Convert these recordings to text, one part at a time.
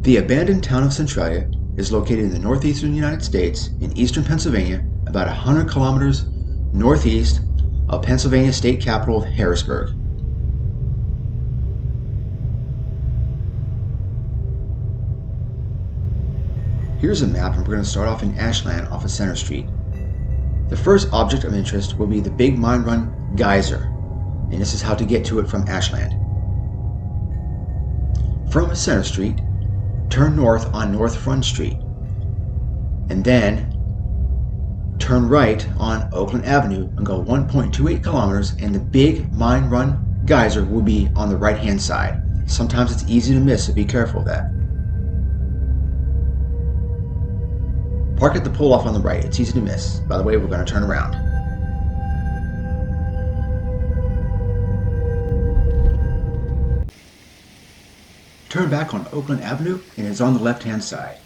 The abandoned town of Centralia is located in the northeastern United States in eastern Pennsylvania, about 100 kilometers northeast of Pennsylvania state capital of Harrisburg. Here's a map, and we're going to start off in Ashland off of Center Street. The first object of interest will be the big Mine Run Geyser, and this is how to get to it from Ashland. From Center Street, turn north on North Front Street, and then turn right on Oakland Avenue and go 1.28 kilometers, and the big Mine Run Geyser will be on the right hand side. Sometimes it's easy to miss, so be careful of that. Park at the pull-off on the right. It's easy to miss. By the way, we're going to turn around. Turn back on Oakland Avenue, and it's on the left-hand side.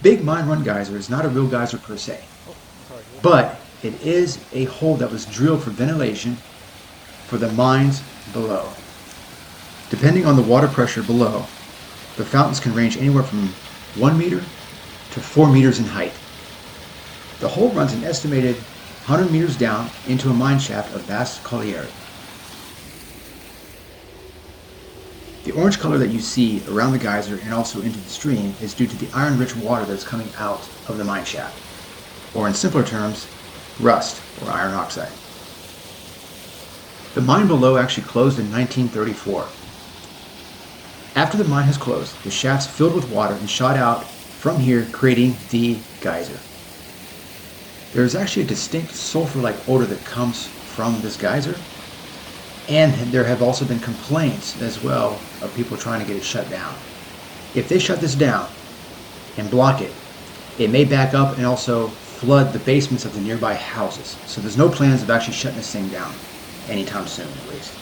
Big Mine Run Geyser is not a real geyser per se, but it is a hole that was drilled for ventilation for the mines below. Depending on the water pressure below, the fountains can range anywhere from 1 meter to 4 meters in height. The hole runs an estimated 100 meters down into a mine shaft of vast colliery. The orange color that you see around the geyser and also into the stream is due to the iron-rich water that's coming out of the mine shaft, or in simpler terms, rust or iron oxide. The mine below actually closed in 1934. After the mine has closed, the shaft's filled with water and shot out from here, creating the geyser. There is actually a distinct sulfur-like odor that comes from this geyser, and there have also been complaints as well of people trying to get it shut down. If they shut this down and block it, it may back up and also flood the basements of the nearby houses. So there's no plans of actually shutting this thing down anytime soon, at least.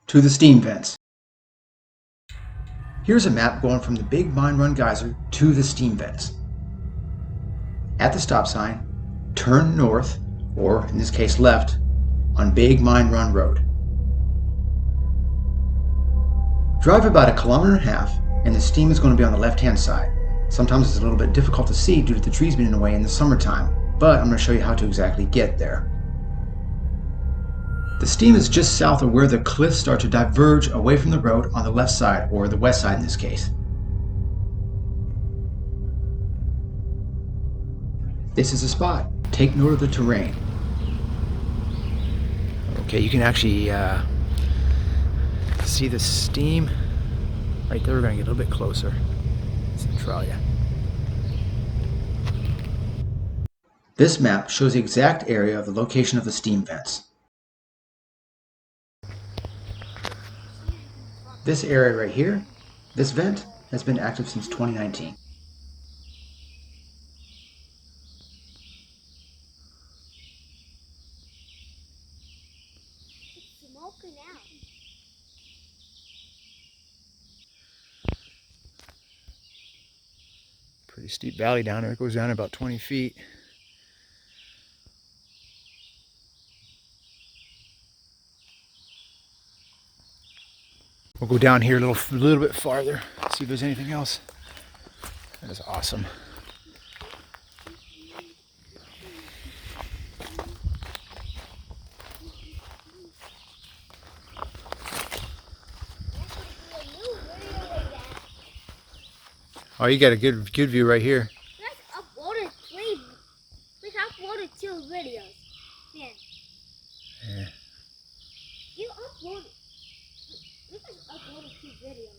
To the steam vents. Here's a map going from the big Mine Run Geyser to the steam vents. At the stop sign, turn north, or in this case left, on Big Mine Run Road. Drive about 1.5 kilometers, and the steam is going to be on the left-hand side. Sometimes it's a little bit difficult to see due to the trees being in the way in the summertime, but I'm going to show you how to exactly get there. The steam is just south of where the cliffs start to diverge away from the road on the left side, or the west side in this case. This is a spot. Take note of the terrain. Okay, you can actually see the steam right there. We're going to get a little bit closer. Centralia. This map shows the exact area of the location of the steam vents. This area right here, this vent, has been active since 2019. It's smoking out. Pretty steep valley down there. It goes down about 20 feet. We'll go down here a little bit farther, see if there's anything else. That is awesome. Oh, you got a good view right here. Let's upload three. We uploaded 2 videos. Man. Yeah. You uploaded. We just uploaded 2 videos.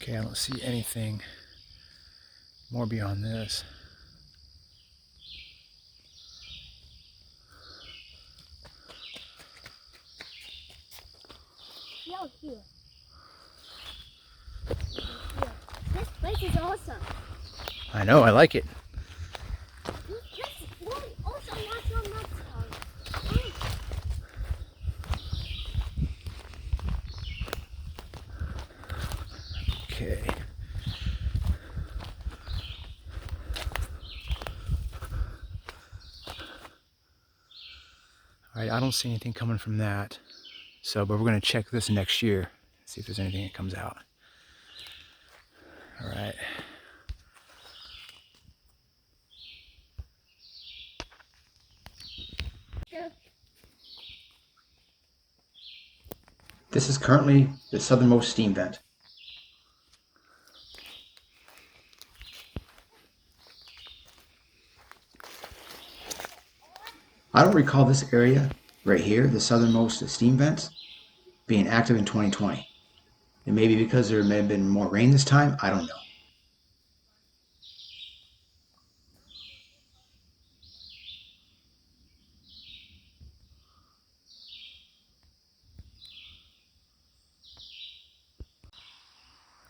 Okay, I don't see anything more beyond this. Out here. This place is awesome. I know, I like it. Also watch on that side. Okay. All right, I don't see anything coming from that. So, but we're going to check this next year, see if there's anything that comes out. All right. This is currently the southernmost steam vent. I don't recall this area right here, the southernmost steam vents, being active in 2020. It may be because there may have been more rain this time, I don't know.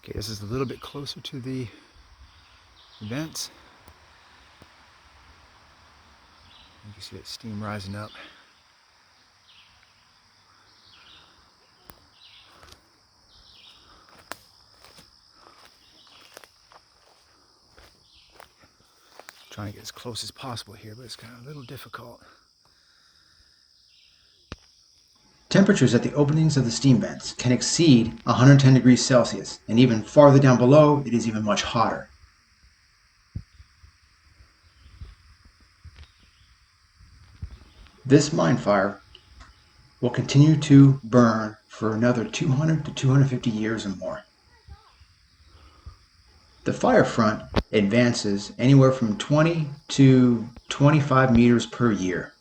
Okay, this is a little bit closer to the vents. You can see that steam rising up. Trying to get as close as possible here, but it's kind of a little difficult. Temperatures at the openings of the steam vents can exceed 110 degrees Celsius, and even farther down below, it is even much hotter. This mine fire will continue to burn for another 200 to 250 years or more. The fire front advances anywhere from 20 to 25 meters per year.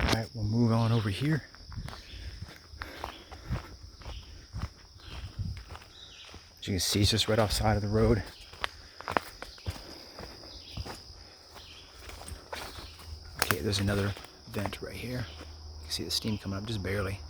All right, we'll move on over here. As you can see, it's just right off the side of the road. Okay, there's another vent right here. You can see the steam coming up just barely.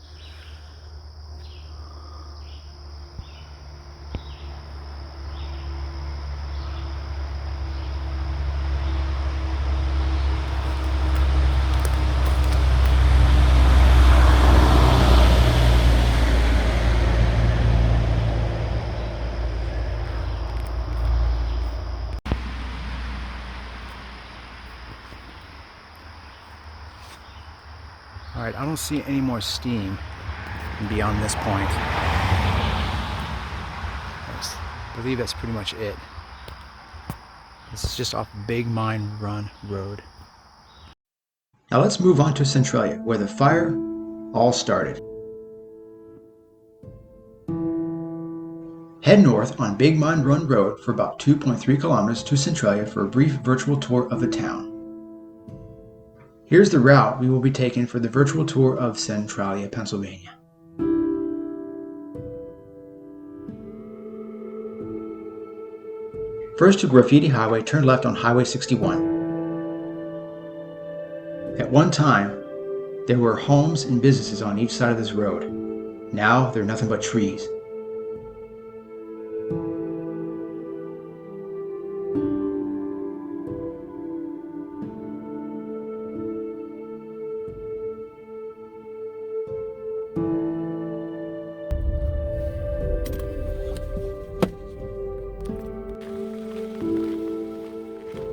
All right, I don't see any more steam beyond this point. I believe that's pretty much it. This is just off Big Mine Run Road. Now let's move on to Centralia, where the fire all started. Head north on Big Mine Run Road for about 2.3 kilometers to Centralia for a brief virtual tour of the town. Here's the route we will be taking for the virtual tour of Centralia, Pennsylvania. First to Graffiti Highway, turn left on Highway 61. At one time, there were homes and businesses on each side of this road. Now, they're nothing but trees.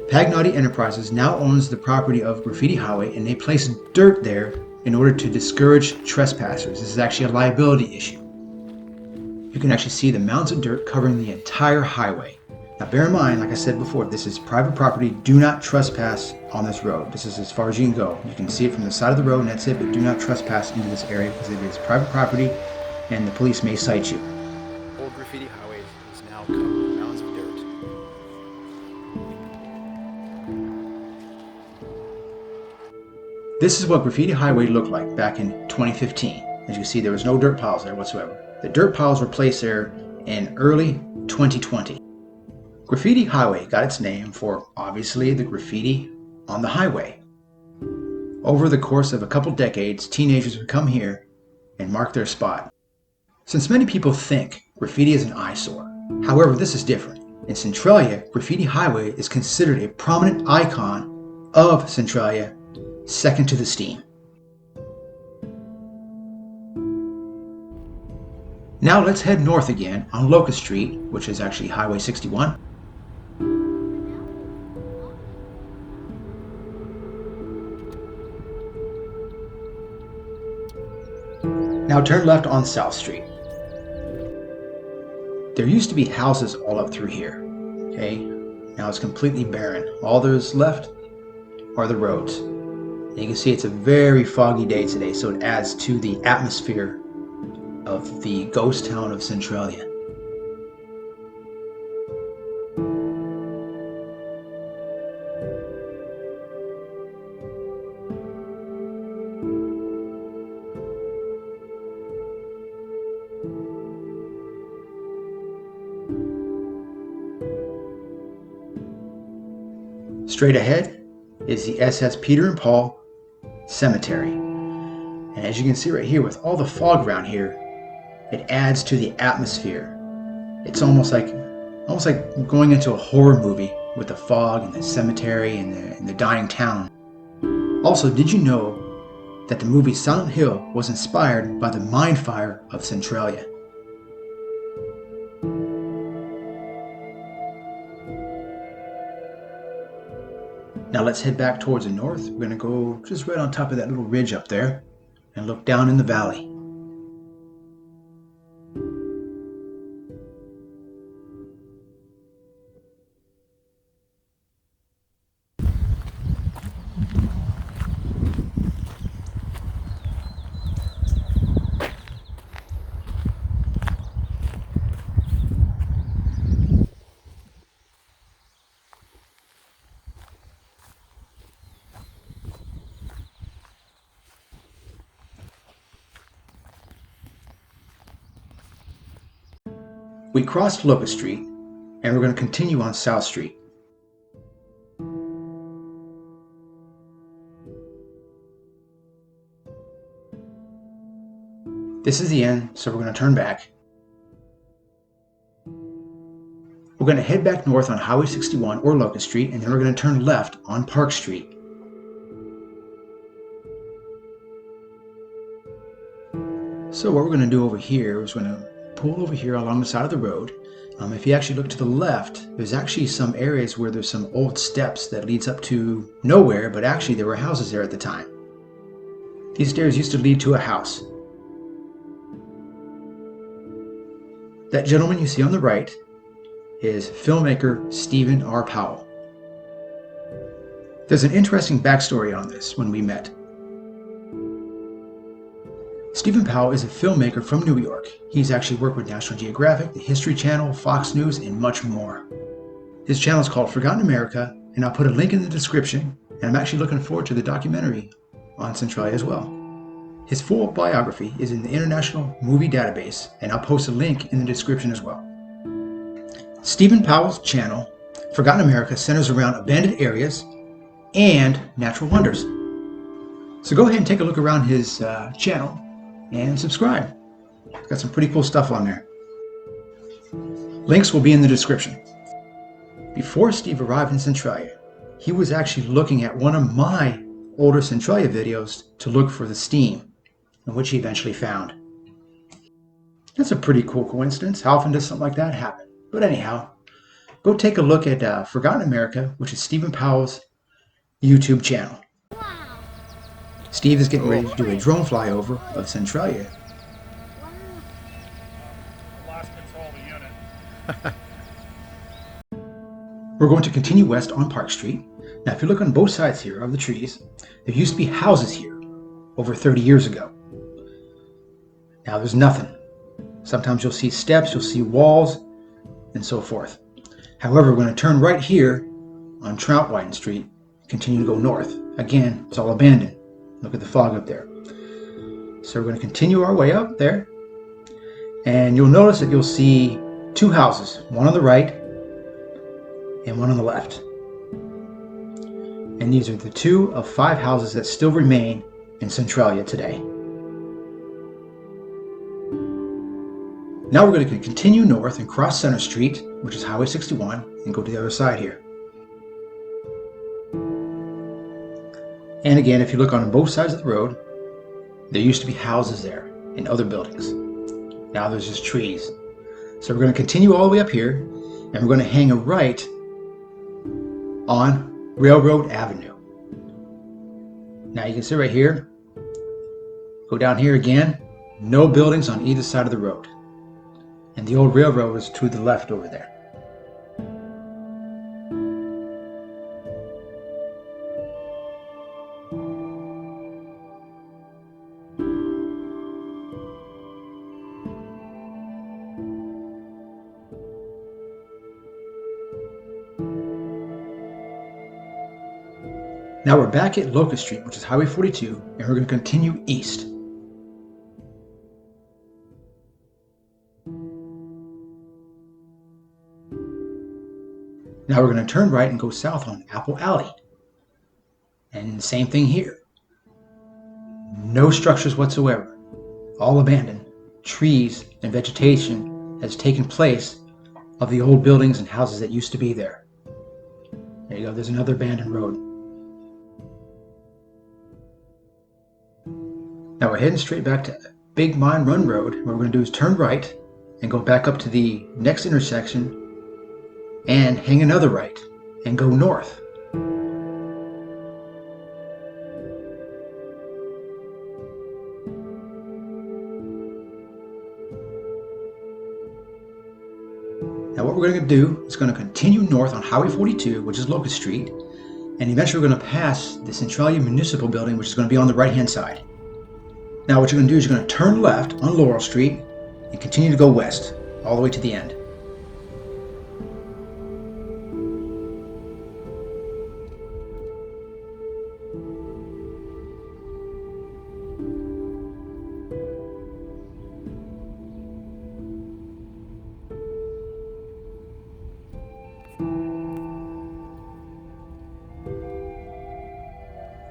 Pagnotti Enterprises now owns the property of Graffiti Highway, and they place dirt there in order to discourage trespassers. This is actually a liability issue. You can actually see the mounds of dirt covering the entire highway. Now bear in mind, like I said before, this is private property. Do not trespass on this road. This is as far as you can go. You can see it from the side of the road and that's it, but do not trespass into this area because it is private property and the police may cite you. Old Graffiti Highway is now covered with mounds of dirt. This is what Graffiti Highway looked like back in 2015. As you see, there was no dirt piles there whatsoever. The dirt piles were placed there in early 2020. Graffiti Highway got its name for, obviously, the graffiti on the highway. Over the course of a couple decades, teenagers would come here and mark their spot. Since many people think graffiti is an eyesore, however, this is different. In Centralia, Graffiti Highway is considered a prominent icon of Centralia, second to the Steam. Now let's head north again on Locust Street, which is actually Highway 61. Now turn left on South Street. There used to be houses all up through here, okay? Now it's completely barren. All there's left are the roads. And you can see it's a very foggy day today, so it adds to the atmosphere of the ghost town of Centralia. Straight ahead is the SS Peter and Paul Cemetery. And as you can see right here, with all the fog around here, it adds to the atmosphere. It's almost like going into a horror movie with the fog and the cemetery and the dying town. Also, did you know that the movie Silent Hill was inspired by the mine fire of Centralia? Now let's head back towards the north. We're going to go just right on top of that little ridge up there and look down in the valley. We crossed Locust Street, and we're going to continue on South Street. This is the end, so we're going to turn back. We're going to head back north on Highway 61 or Locust Street, and then we're going to turn left on Park Street. So what we're going to do over here is we're going to pull over here along the side of the road. If you actually look to the left, there's actually some areas where there's some old steps that leads up to nowhere, but actually there were houses there at the time. These stairs used to lead to a house. That gentleman you see on the right is filmmaker Stephen R Powell. There's an interesting backstory on this when we met. Stephen Powell is a filmmaker from New York. He's actually worked with National Geographic, the History Channel, Fox News, and much more. His channel is called Forgotten America, and I'll put a link in the description, and I'm actually looking forward to the documentary on Centralia as well. His full biography is in the International Movie Database, and I'll post a link in the description as well. Stephen Powell's channel Forgotten America centers around abandoned areas and natural wonders. So go ahead and take a look around his channel and subscribe. Got some pretty cool stuff on there. Links will be in the description. Before Steve arrived in Centralia, he was actually looking at one of my older Centralia videos to look for the steam, which he eventually found. That's a pretty cool coincidence. How often does something like that happen? But anyhow, go take a look at Forgotten America, which is Stephen Powell's YouTube channel. Wow. Steve is getting ready to do a drone flyover of Centralia. Wow. Lost control of the unit. We're going to continue west on Park Street. Now, if you look on both sides here of the trees, there used to be houses here over 30 years ago. Now there's nothing. Sometimes you'll see steps, you'll see walls, and so forth. However, we're going to turn right here on Troutwine Street, continue to go north. Again, it's all abandoned. Look at the fog up there. So we're going to continue our way up there, and you'll notice that you'll see two houses, one on the right and one on the left. And these are the 2 of 5 houses that still remain in Centralia today. Now we're going to continue north and cross Center Street, which is Highway 61, and go to the other side here. And again, if you look on both sides of the road, there used to be houses there and other buildings. Now there's just trees. So we're going to continue all the way up here, and we're going to hang a right on Railroad Avenue. Now you can see right here, go down here again, no buildings on either side of the road. And the old railroad is to the left over there. Now we're back at Locust Street, which is Highway 42, and we're going to continue east. Now we're going to turn right and go south on Apple Alley. And same thing here. No structures whatsoever. All abandoned. Trees and vegetation has taken place of the old buildings and houses that used to be there. There you go, there's another abandoned road. Now we're heading straight back to Big Mine Run Road. What we're going to do is turn right and go back up to the next intersection and hang another right and go north. Now what we're going to do is going to continue north on Highway 42, which is Locust Street, and eventually we're going to pass the Centralia Municipal Building, which is going to be on the right-hand side. Now what you're going to do is you're going to turn left on Laurel Street and continue to go west all the way to the end.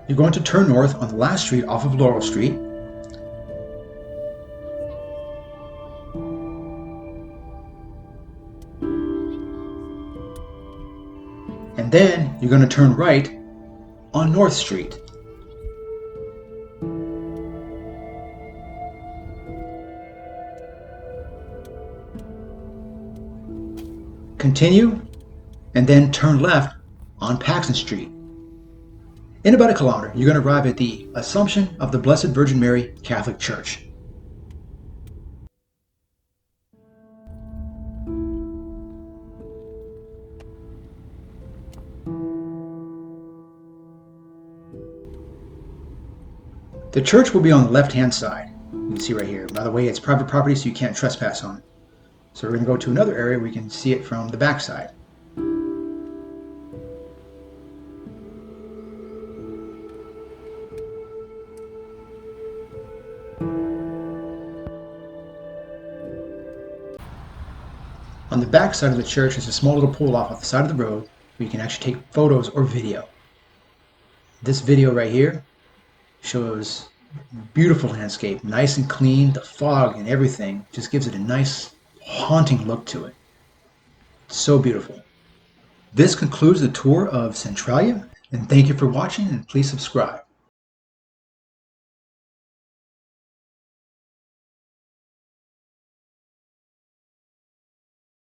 You're going to turn north on the last street off of Laurel Street. And then you're going to turn right on North Street. Continue, and then turn left on Paxton Street. In about a kilometer, you're going to arrive at the Assumption of the Blessed Virgin Mary Catholic Church. The church will be on the left-hand side. You can see right here. By the way, it's private property, so you can't trespass on it. So we're going to go to another area where we can see it from the back side. On the back side of the church is a small little pull-off the side of the road where you can actually take photos or video. This video right here shows beautiful landscape, nice and clean. The fog and everything just gives it a nice, haunting look to it. It's so beautiful. This concludes the tour of Centralia, and thank you for watching, and please subscribe.